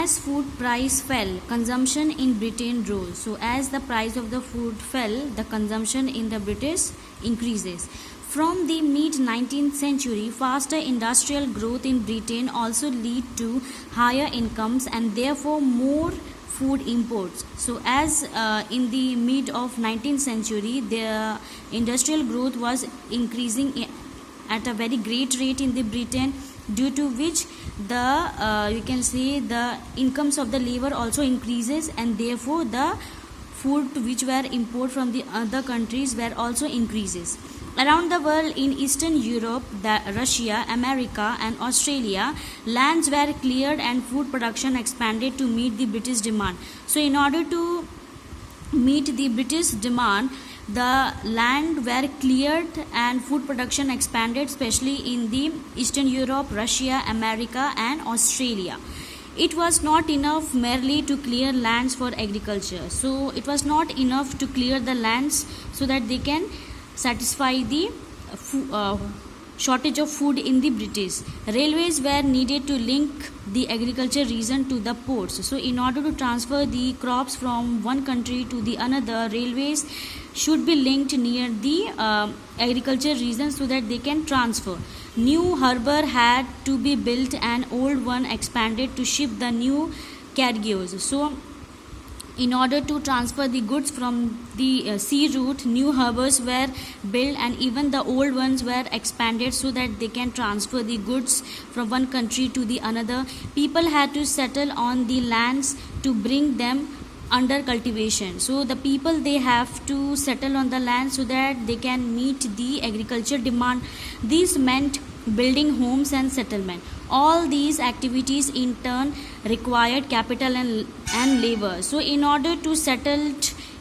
as food price fell, consumption in Britain rose. So as the price of the food fell, the consumption in the British increases. From the mid 19th century, faster industrial growth in Britain also lead to higher incomes and therefore more food imports. So as in the mid of 19th century, the industrial growth was increasing at a very great rate in the Britain, due to which the you can say the incomes of the labor also increases, and therefore the food which were imported from the other countries were also increases. Around the world, in Eastern Europe, Russia, America and Australia, lands were cleared and food production expanded to meet the British demand. So in order to meet the British demand, the land were cleared and food production expanded, especially in the Eastern Europe, Russia, America and Australia. It was not enough merely to clear lands for agriculture. So it was not enough to clear the lands so that they can satisfy the shortage of food in the British. Railways were needed to link the agriculture region to the ports. So in order to transfer the crops from one country to the another, railways should be linked near the agriculture region so that they can transfer. New harbour had to be built and old one expanded to ship the new cargoes. So in order to transfer the goods from the sea route, new harbours were built and even the old ones were expanded so that they can transfer the goods from one country to the another. People had to settle on the lands to bring them under cultivation. So the people, they have to settle on the land so that they can meet the agriculture demand. This meant building homes and settlement. All these activities in turn required capital and labor. So in order to settle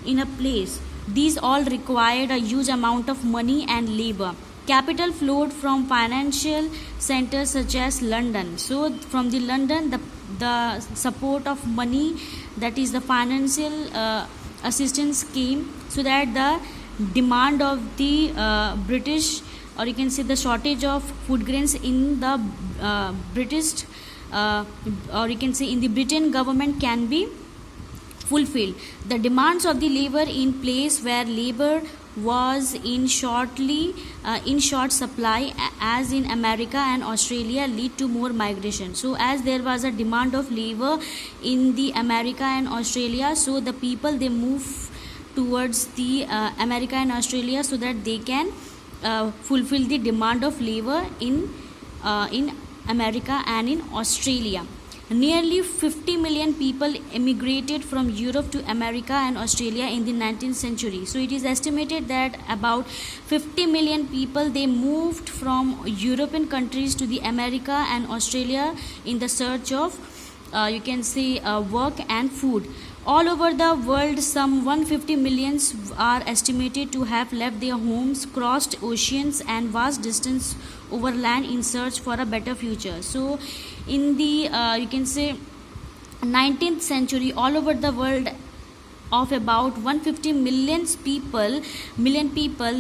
in a place, these all required a huge amount of money and labor. Capital flowed from financial centers such as London. So from the London, the support of money, that is the financial assistance came, so that the demand of the British, or you can say the shortage of food grains in the British or you can say in the Britain government can be fulfilled. The demands of the labor in place where labor was in short supply, as in America and Australia, lead to more migration. So as there was a demand of labor in the America and Australia, so the people, they move towards the America and Australia so that they can fulfill the demand of labor in America and in Australia. Nearly 50 million people emigrated from Europe to America and Australia in the 19th century. So it is estimated that about 50 million people, they moved from European countries to the America and Australia in the search of you can say work and food. All over the world, some 150 millions are estimated to have left their homes, crossed oceans and vast distance over land in search for a better future. So in the you can say 19th century, all over the world, of about 150 million people,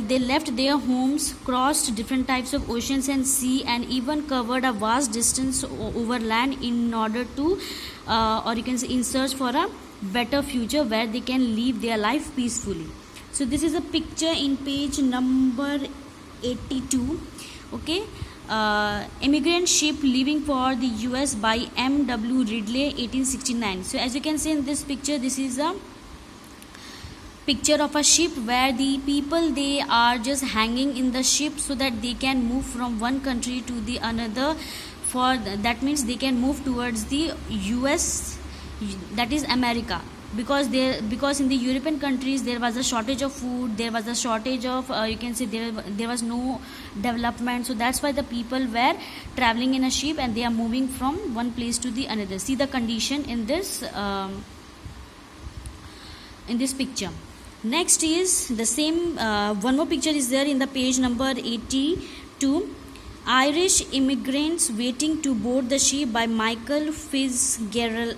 they left their homes, crossed different types of oceans and sea, and even covered a vast distance over land in order to or you can say in search for a better future where they can live their life peacefully. So this is a picture in page number 82. Okay, immigrant ship leaving for the US by M.W. Ridley, 1869. So as you can see in this picture, this is a picture of a ship where the people, they are just hanging in the ship so that they can move from one country to the another. For that means they can move towards the US, that is America, because in the European countries there was a shortage of food, there was a shortage of you can say there was no development. So that's why the people were traveling in a ship and they are moving from one place to the another. See the condition in this picture. Next is the same one more picture is there in the page number 82. Irish immigrants waiting to board the ship by Michael Fitzgerald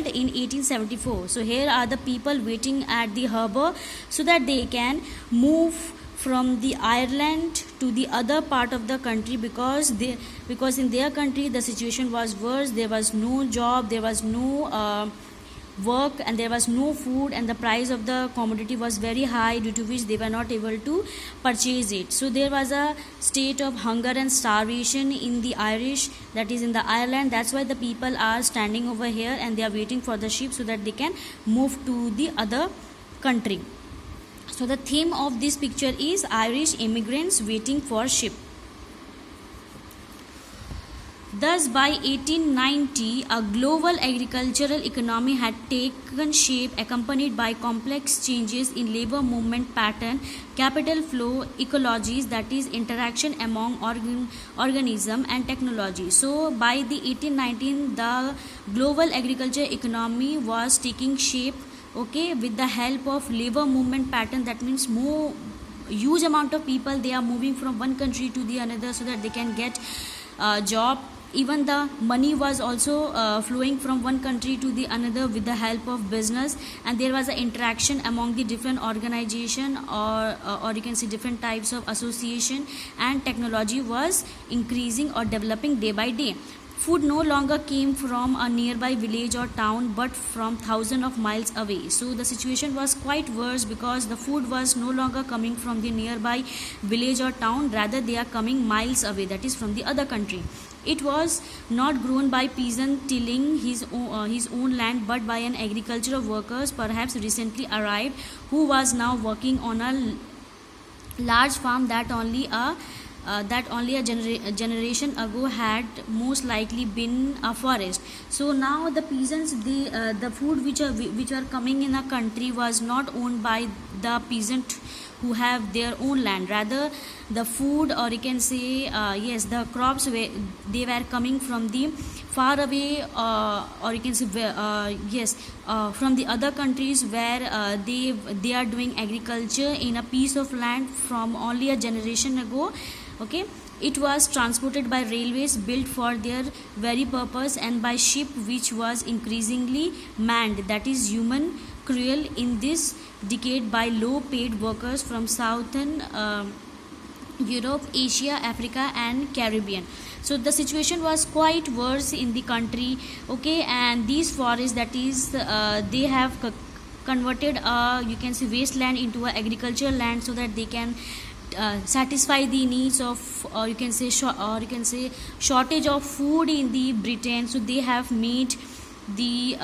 in 1874. So here are the people waiting at the harbour so that they can move from the Ireland to the other part of the country, because in their country the situation was worse. There was no job, there was no work, and there was no food, and the price of the commodity was very high, due to which they were not able to purchase it. So there was a state of hunger and starvation in the Irish, that is in the Ireland. That's why the people are standing over here and they are waiting for the ship so that they can move to the other country. So the theme of this picture is Irish immigrants waiting for ship. Thus, by 1890, a global agricultural economy had taken shape, accompanied by complex changes in labor movement pattern, capital flow, ecologies, that is, interaction among organism, and technology. So, by the 1819, the global agriculture economy was taking shape, okay, with the help of labor movement pattern. That means more huge amount of people, they are moving from one country to the another so that they can get job. Even the money was also flowing from one country to the another with the help of business, and there was an interaction among the different organization, or you can see different types of association, and technology was increasing or developing day by day. Food no longer came from a nearby village or town, but from thousands of miles away. So the situation was quite worse, because the food was no longer coming from the nearby village or town, rather they are coming miles away, that is from the other country. It was not grown by peasant tilling his own land, but by an agricultural workers, perhaps recently arrived, who was now working on a large farm that only a generation ago had most likely been a forest. So now the peasants, the food which are coming in a country was not owned by the peasant who have their own land. Rather, the food, or you can say yes, the crops they were coming from the far away, or you can say yes, from the other countries where they are doing agriculture in a piece of land from only a generation ago. Okay, it was transported by railways built for their very purpose, and by ship which was increasingly manned, that is human cruel in this decade, by low paid workers from southern Europe, Asia, Africa and Caribbean. So the situation was quite worse in the country. Okay, and these forests, that is they have converted you can say wasteland into a agricultural land, so that they can satisfy the needs of, or you can say shortage of food in the Britain. So they have made the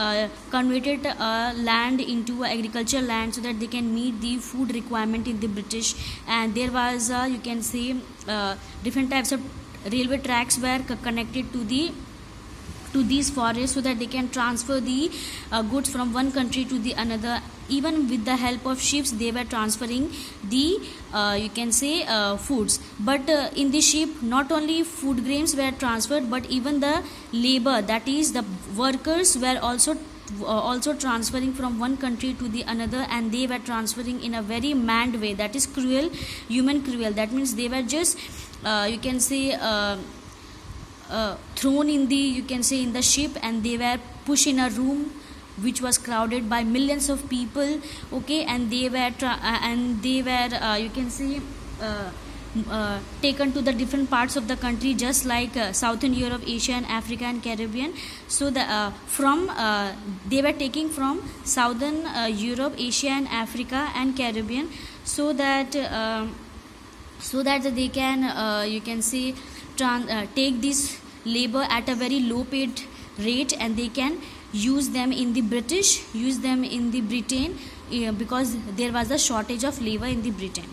converted land into agricultural land, so that they can meet the food requirement in the British. And there was you can say different types of railway tracks were connected to these forests, so that they can transfer the goods from one country to the another. Even with the help of ships, they were transferring the you can say foods. But in the ship, not only food grains were transferred, but even the labor, that is the workers, were also transferring from one country to the another, and they were transferring in a very manned way, that is cruel, human cruel. That means they were just you can say thrown in the, you can say, in the ship, and they were pushed in a room which was crowded by millions of people. Okay, and they were you can say taken to the different parts of the country, just like southern Europe, Asia and Africa and Caribbean. So the they were taking from southern Europe, Asia and Africa and Caribbean, so that they can you can say take this labor at a very low paid rate, and they can use them in the Britain, because there was a shortage of labor in the Britain.